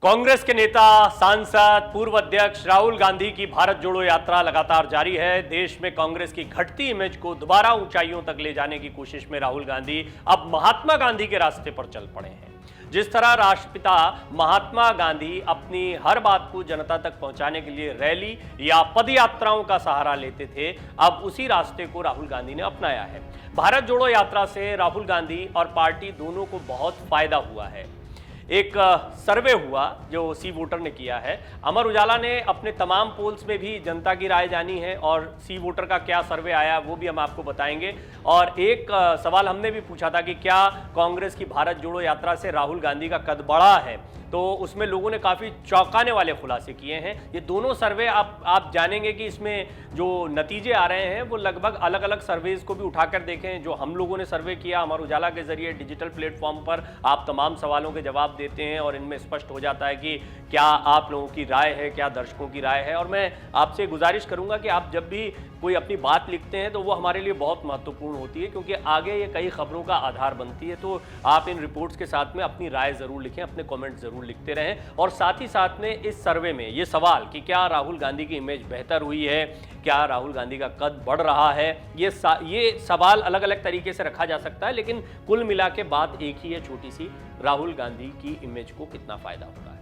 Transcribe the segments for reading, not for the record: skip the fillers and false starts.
कांग्रेस के नेता, सांसद, पूर्व अध्यक्ष राहुल गांधी की भारत जोड़ो यात्रा लगातार जारी है। देश में कांग्रेस की घटती इमेज को दोबारा ऊंचाइयों तक ले जाने की कोशिश में राहुल गांधी अब महात्मा गांधी के रास्ते पर चल पड़े हैं। जिस तरह राष्ट्रपिता महात्मा गांधी अपनी हर बात को जनता तक पहुंचाने के लिए रैली या पद यात्राओं का सहारा लेते थे, अब उसी रास्ते को राहुल गांधी ने अपनाया है। भारत जोड़ो यात्रा से राहुल गांधी और पार्टी दोनों को बहुत फायदा हुआ है। एक सर्वे हुआ जो सी वोटर ने किया है। अमर उजाला ने अपने तमाम पोल्स में भी जनता की राय जानी है और सी वोटर का क्या सर्वे आया वो भी हम आपको बताएंगे। और एक सवाल हमने भी पूछा था कि क्या कांग्रेस की भारत जोड़ो यात्रा से राहुल गांधी का कद बढ़ा है, तो उसमें लोगों ने काफ़ी चौंकाने वाले खुलासे किए हैं। ये दोनों सर्वे आप जानेंगे कि इसमें जो नतीजे आ रहे हैं वो लगभग अलग अलग सर्वेज को भी उठाकर देखें। जो हम लोगों ने सर्वे किया अमर उजाला के जरिए डिजिटल प्लेटफॉर्म पर, आप तमाम सवालों के जवाब देते हैं और इनमें स्पष्ट हो जाता है कि क्या आप लोगों की राय है, क्या दर्शकों की राय है। और मैं आपसे गुजारिश करूंगा कि आप जब भी कोई अपनी बात लिखते हैं तो वो हमारे लिए बहुत महत्वपूर्ण होती है, क्योंकि आगे ये कई खबरों का आधार बनती है। तो आप इन रिपोर्ट्स के साथ में अपनी राय ज़रूर लिखें, अपने कमेंट ज़रूर लिखते रहें। और साथ ही साथ में इस सर्वे में ये सवाल कि क्या राहुल गांधी की इमेज बेहतर हुई है, क्या राहुल गांधी का कद बढ़ रहा है, ये सवाल अलग अलग तरीके से रखा जा सकता है, लेकिन कुल मिला के बात एक ही है छोटी सी, राहुल गांधी की इमेज को कितना फायदा हो रहा है।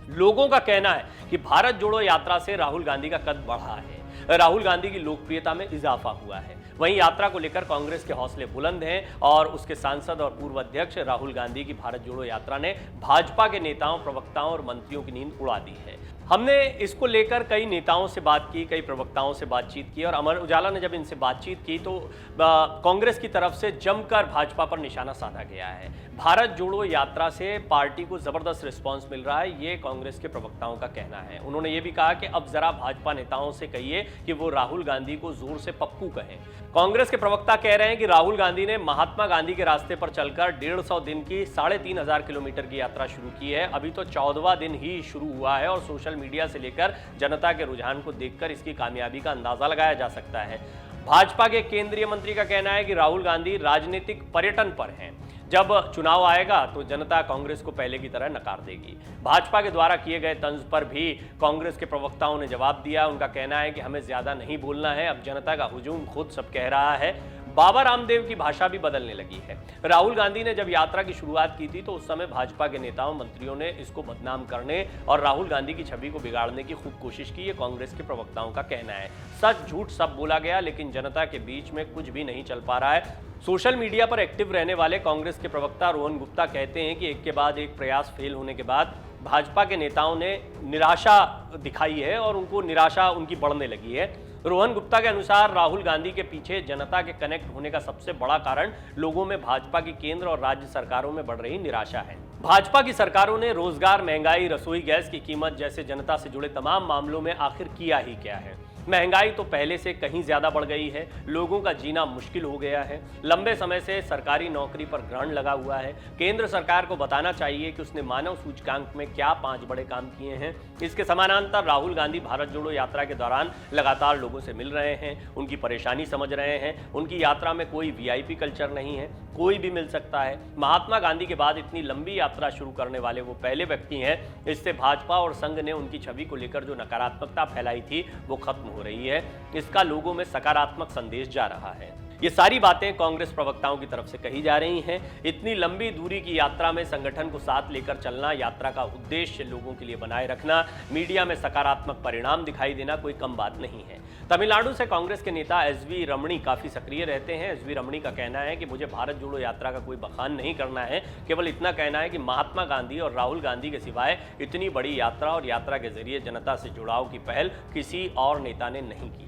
लोगों का कहना है कि भारत जोड़ो यात्रा से राहुल गांधी का कद बढ़ा है, राहुल गांधी की लोकप्रियता में इजाफा हुआ है। वहीं यात्रा को लेकर कांग्रेस के हौसले बुलंद हैं और उसके सांसद और पूर्व अध्यक्ष राहुल गांधी की भारत जोड़ो यात्रा ने भाजपा के नेताओं, प्रवक्ताओं और मंत्रियों की नींद उड़ा दी है। हमने इसको लेकर कई नेताओं से बात की, कई प्रवक्ताओं से बातचीत की और अमर उजाला ने जब इनसे बातचीत की तो कांग्रेस की तरफ से जमकर भाजपा पर निशाना साधा गया है। भारत जोड़ो यात्रा से पार्टी को जबरदस्त रिस्पांस मिल रहा है, ये कांग्रेस के प्रवक्ताओं का कहना है। उन्होंने ये भी कहा कि अब जरा भाजपा नेताओं से कहिए कि वो राहुल गांधी को जोर से पप्पू कहें। कांग्रेस के प्रवक्ता कह रहे हैं कि राहुल गांधी ने महात्मा गांधी के रास्ते पर चलकर 150 दिन की 3500 किलोमीटर की यात्रा शुरू की है। अभी तो 14वां दिन ही शुरू हुआ है और सोशल मीडिया से लेकर जनता के रुझान को देखकर इसकी कामयाबी का अंदाजा लगाया जा सकता है। भाजपा के केंद्रीय मंत्री का कहना है कि राहुल गांधी राजनीतिक पर्यटन पर हैं। जब चुनाव आएगा तो जनता कांग्रेस को पहले की तरह नकार देगी। भाजपा के द्वारा किए गए तंज पर भी कांग्रेस के प्रवक्ताओं ने जवाब दिया। उनका कहना है कि हमें ज्यादा नहीं बोलना है, अब जनता का हुजूम खुद सब कह रहा है। बाबा रामदेव की भाषा भी बदलने लगी है। राहुल गांधी ने जब यात्रा की शुरुआत की थी तो उस समय भाजपा के नेताओं, मंत्रियों ने इसको बदनाम करने और राहुल गांधी की छवि को बिगाड़ने की खूब कोशिश की, ये कांग्रेस के प्रवक्ताओं का कहना है। सच झूठ सब बोला गया, लेकिन जनता के बीच में कुछ भी नहीं चल पा रहा है। सोशल मीडिया पर एक्टिव रहने वाले कांग्रेस के प्रवक्ता रोहन गुप्ता कहते हैं कि एक के बाद एक प्रयास फेल होने के बाद भाजपा के नेताओं ने निराशा दिखाई है और उनको निराशा उनकी बढ़ने लगी है। रोहन गुप्ता के अनुसार राहुल गांधी के पीछे जनता के कनेक्ट होने का सबसे बड़ा कारण लोगों में भाजपा की केंद्र और राज्य सरकारों में बढ़ रही निराशा है। भाजपा की सरकारों ने रोजगार, महंगाई, रसोई गैस की कीमत जैसे जनता से जुड़े तमाम मामलों में आखिर किया ही क्या है। महंगाई तो पहले से कहीं ज्यादा बढ़ गई है, लोगों का जीना मुश्किल हो गया है। लंबे समय से सरकारी नौकरी पर ग्रहण लगा हुआ है। केंद्र सरकार को बताना चाहिए कि उसने मानव सूचकांक में क्या 5 बड़े काम किए हैं। इसके समानांतर राहुल गांधी भारत जोड़ो यात्रा के दौरान लगातार लोगों से मिल रहे हैं, उनकी परेशानी समझ रहे हैं। उनकी यात्रा में कोई वीआईपी कल्चर नहीं है, कोई भी मिल सकता है। महात्मा गांधी के बाद इतनी लंबी यात्रा शुरू करने वाले वो पहले व्यक्ति हैं। इससे भाजपा और संघ ने उनकी छवि को लेकर जो नकारात्मकता फैलाई थी वो खत्म हो रही है। इसका लोगों में सकारात्मक संदेश जा रहा है। ये सारी बातें कांग्रेस प्रवक्ताओं की तरफ से कही जा रही हैं। इतनी लंबी दूरी की यात्रा में संगठन को साथ लेकर चलना, यात्रा का उद्देश्य लोगों के लिए बनाए रखना, मीडिया में सकारात्मक परिणाम दिखाई देना कोई कम बात नहीं है। तमिलनाडु से कांग्रेस के नेता एसवी रमणी काफी सक्रिय रहते हैं। एसवी रमणी का कहना है कि मुझे भारत जोड़ो यात्रा का कोई बखान नहीं करना है, केवल इतना कहना है कि महात्मा गांधी और राहुल गांधी के सिवाय इतनी बड़ी यात्रा और यात्रा के जरिए जनता से जुड़ाव की पहल किसी और नेता ने नहीं की।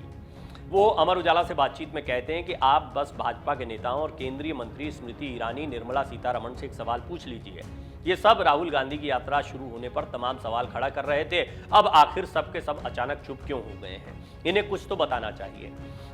वो अमर उजाला से बातचीत में कहते हैं कि आप बस भाजपा के नेताओं और केंद्रीय मंत्री स्मृति ईरानी, निर्मला सीतारमण से एक सवाल पूछ लीजिए। ये सब राहुल गांधी की यात्रा शुरू होने पर तमाम सवाल खड़ा कर रहे थे, अब आखिर सब के सब अचानक चुप क्यों हो गए हैं? इन्हें कुछ तो बताना चाहिए।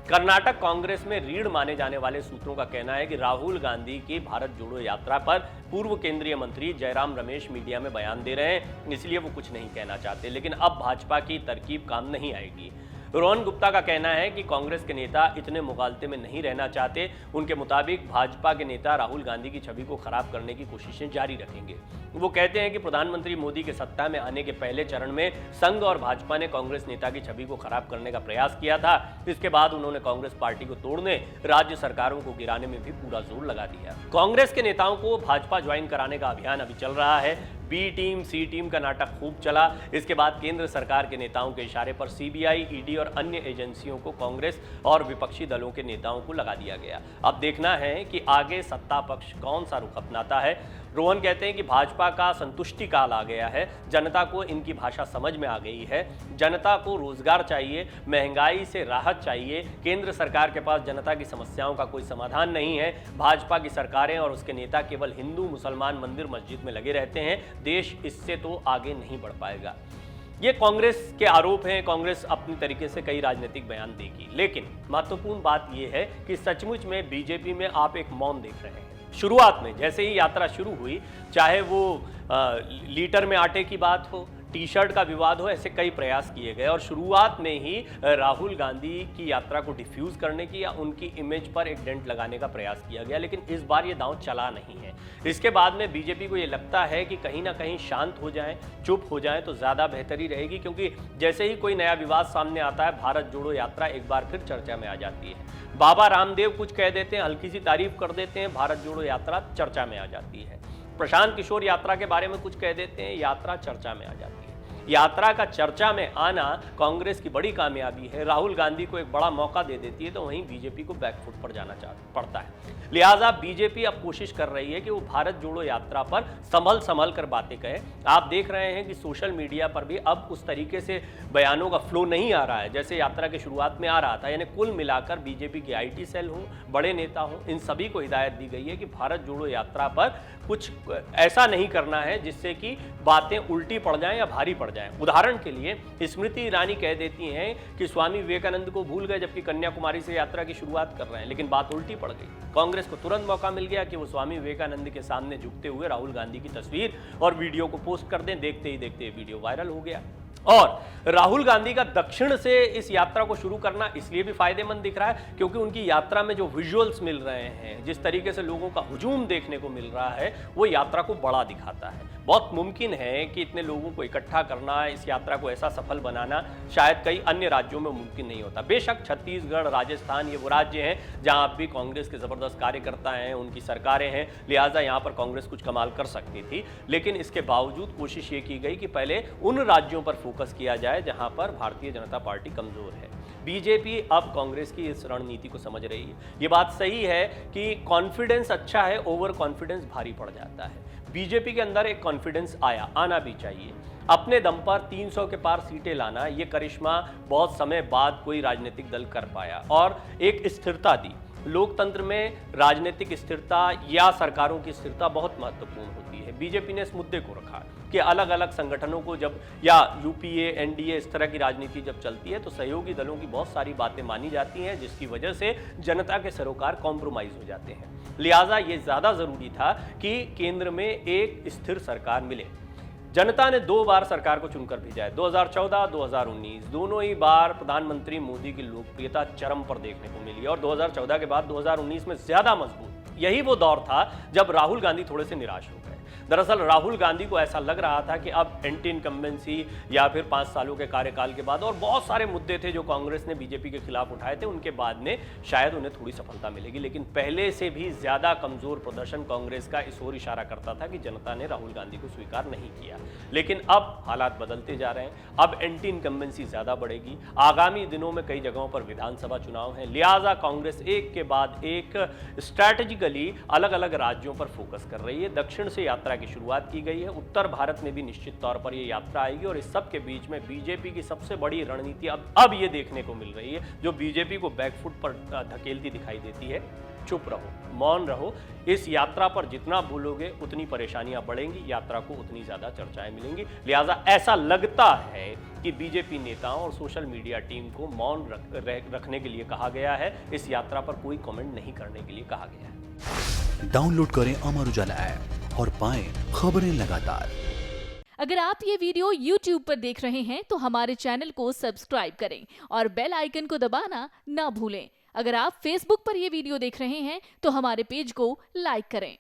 कर्नाटक कांग्रेस में रीढ़ माने जाने वाले सूत्रों का कहना है कि राहुल गांधी की भारत जोड़ो यात्रा पर पूर्व केंद्रीय मंत्री जयराम रमेश मीडिया में बयान दे रहे हैं, इसलिए वो कुछ नहीं कहना चाहते। लेकिन अब भाजपा की तरकीब काम नहीं आएगी। रोहन गुप्ता का कहना है कि कांग्रेस के नेता इतने मुगालते में नहीं रहना चाहते। उनके मुताबिक भाजपा के नेता राहुल गांधी की छवि को खराब करने की कोशिशें जारी रखेंगे। वो कहते हैं कि प्रधानमंत्री मोदी के सत्ता में आने के पहले चरण में संघ और भाजपा ने कांग्रेस नेता की छवि को खराब करने का प्रयास किया था। इसके बाद उन्होंने कांग्रेस पार्टी को तोड़ने, राज्य सरकारों को गिराने में भी पूरा जोर लगा दिया। कांग्रेस के नेताओं को भाजपा ज्वाइन कराने का अभियान अभी चल रहा है। बी टीम, सी टीम का नाटक खूब चला। इसके बाद केंद्र सरकार के नेताओं के इशारे पर सीबीआई, ईडी और अन्य एजेंसियों को कांग्रेस और विपक्षी दलों के नेताओं को लगा दिया गया। अब देखना है कि आगे सत्ता पक्ष कौन सा रुख अपनाता है। रोहन कहते हैं कि भाजपा का संतुष्टि काल आ गया है। जनता को इनकी भाषा समझ में आ गई है। जनता को रोजगार चाहिए, महंगाई से राहत चाहिए। केंद्र सरकार के पास जनता की समस्याओं का कोई समाधान नहीं है। भाजपा की सरकारें और उसके नेता केवल हिंदू मुसलमान मंदिर मस्जिद में लगे रहते हैं। देश इससे तो आगे नहीं बढ़ पाएगा। ये कांग्रेस के आरोप हैं। कांग्रेस अपनी तरीके से कई राजनीतिक बयान देगी, लेकिन महत्वपूर्ण बात यह है कि सचमुच में बीजेपी में आप एक मौन देख रहे हैं। शुरुआत में जैसे ही यात्रा शुरू हुई, चाहे वो लीटर में आटे की बात हो, टी शर्ट का विवाद हो, ऐसे कई प्रयास किए गए और शुरुआत में ही राहुल गांधी की यात्रा को डिफ्यूज करने की या उनकी इमेज पर एक डेंट लगाने का प्रयास किया गया, लेकिन इस बार ये दांव चला नहीं है। इसके बाद में बीजेपी को ये लगता है कि कहीं ना कहीं शांत हो जाएं, चुप हो जाएं तो ज़्यादा बेहतरी रहेगी, क्योंकि जैसे ही कोई नया विवाद सामने आता है, भारत जोड़ो यात्रा एक बार फिर चर्चा में आ जाती है। बाबा रामदेव कुछ कह देते हैं, हल्की सी तारीफ कर देते हैं, भारत जोड़ो यात्रा चर्चा में आ जाती है। प्रशांत किशोर यात्रा के बारे में कुछ कह देते हैं, यात्रा चर्चा में आ जाती है। यात्रा का चर्चा में आना कांग्रेस की बड़ी कामयाबी है। राहुल गांधी को एक बड़ा मौका दे देती है तो वहीं बीजेपी को बैकफुट पर जाना पड़ता है। लिहाजा बीजेपी अब कोशिश कर रही है कि वो भारत जोड़ो यात्रा पर संभल कर बातें कहे। आप देख रहे हैं कि सोशल मीडिया पर भी अब उस तरीके से बयानों का फ्लो नहीं आ रहा है जैसे यात्रा के शुरुआत में आ रहा था। यानी कुल मिलाकर बीजेपी की आईटी सेल हो, बड़े नेता हो, इन सभी को हिदायत दी गई है कि भारत जोड़ो यात्रा पर कुछ ऐसा नहीं करना है जिससे कि बातें उल्टी पड़ जाएं या भारी पड़ जाएं। उदाहरण के लिए स्मृति ईरानी कह देती हैं कि स्वामी विवेकानंद को भूल गए, जबकि कन्याकुमारी से यात्रा की शुरुआत कर रहे हैं, लेकिन बात उल्टी पड़ गई। कांग्रेस को तुरंत मौका मिल गया कि वो स्वामी विवेकानंद के सामने झुकते हुए राहुल गांधी की तस्वीर और वीडियो को पोस्ट कर दें। देखते ही देखते वीडियो वायरल हो गया। और राहुल गांधी का दक्षिण से इस यात्रा को शुरू करना इसलिए भी फायदेमंद दिख रहा है क्योंकि उनकी यात्रा में जो विजुअल्स मिल रहे हैं, जिस तरीके से लोगों का हुजूम देखने को मिल रहा है, वो यात्रा को बड़ा दिखाता है। बहुत मुमकिन है कि इतने लोगों को इकट्ठा करना, इस यात्रा को ऐसा सफल बनाना शायद कई अन्य राज्यों में मुमकिन नहीं होता। बेशक छत्तीसगढ़, राजस्थान ये वो राज्य हैं जहां अब भी कांग्रेस के जबरदस्त कार्यकर्ता हैं, उनकी सरकारें हैं, लिहाजा यहां पर कांग्रेस कुछ कमाल कर सकती थी। लेकिन इसके बावजूद कोशिश ये की गई कि पहले उन राज्यों पर फोकस किया जाए जहां पर भारतीय जनता पार्टी कमजोर है। बीजेपी अब कांग्रेस की इस रणनीति को समझ रही है। ये बात सही है कि कॉन्फिडेंस अच्छा है, ओवर कॉन्फिडेंस भारी पड़ जाता है। बीजेपी के अंदर एक कॉन्फिडेंस आना भी चाहिए। अपने दम पर 300 के पार सीटें लाना, ये करिश्मा बहुत समय बाद कोई राजनीतिक दल कर पाया और एक स्थिरता दी। लोकतंत्र में राजनीतिक स्थिरता या सरकारों की स्थिरता बहुत महत्वपूर्ण होती है। बीजेपी ने इस मुद्दे को रखा कि अलग अलग संगठनों को जब, या यूपीए, एनडीए, इस तरह की राजनीति जब चलती है तो सहयोगी दलों की बहुत सारी बातें मानी जाती हैं, जिसकी वजह से जनता के सरोकार कॉम्प्रोमाइज हो जाते हैं। लिहाजा ये ज़्यादा ज़रूरी था कि केंद्र में एक स्थिर सरकार मिले। जनता ने 2 बार सरकार को चुनकर भेजा है, 2014, 2019। दोनों ही बार प्रधानमंत्री मोदी की लोकप्रियता चरम पर देखने को मिली और 2014 के बाद 2019 में ज्यादा मजबूत। यही वो दौर था जब राहुल गांधी थोड़े से निराश हो गए। दरअसल राहुल गांधी को ऐसा लग रहा था कि अब एंटी इनकम्बेंसी या फिर 5 सालों के कार्यकाल के बाद और बहुत सारे मुद्दे थे जो कांग्रेस ने बीजेपी के खिलाफ उठाए थे, उनके बाद में शायद उन्हें थोड़ी सफलता मिलेगी। लेकिन पहले से भी ज्यादा कमजोर प्रदर्शन कांग्रेस का इस ओर इशारा करता था कि जनता ने राहुल गांधी को स्वीकार नहीं किया। लेकिन अब हालात बदलते जा रहे हैं। अब एंटी इनकम्बेंसी ज्यादा बढ़ेगी। आगामी दिनों में कई जगहों पर विधानसभा चुनाव है, लिहाजा कांग्रेस एक के बाद एक स्ट्रैटेजिकली अलग अलग राज्यों पर फोकस कर रही है। दक्षिण से यात्रा की शुरुआत की गई है, उत्तर भारत में भी निश्चित तौर पर यह यात्रा आएगी और इस सब के बीच में बीजेपी की सबसे बड़ी रणनीति अब ये देखने को मिल रही है, जो बीजेपी को बैकफुट पर धकेलती दिखाई देती है। चुप रहो, मौन रहो। इस यात्रा पर जितना बोलोगे उतनी परेशानियां बढ़ेंगी, यात्रा को उतनी ज्यादा चर्चाएं मिलेंगी। लिहाजा ऐसा लगता है कि बीजेपी नेताओं और सोशल मीडिया टीम को मौन रखने के लिए कहा गया है। इस यात्रा पर कोई कमेंट नहीं करने के लिए कहा गया है। डाउनलोड करें अमर उजाला ऐप और पाएं खबरें लगातार। अगर आप ये वीडियो YouTube पर देख रहे हैं तो हमारे चैनल को सब्सक्राइब करें और बेल आइकन को दबाना ना भूलें। अगर आप Facebook पर ये वीडियो देख रहे हैं तो हमारे पेज को लाइक करें।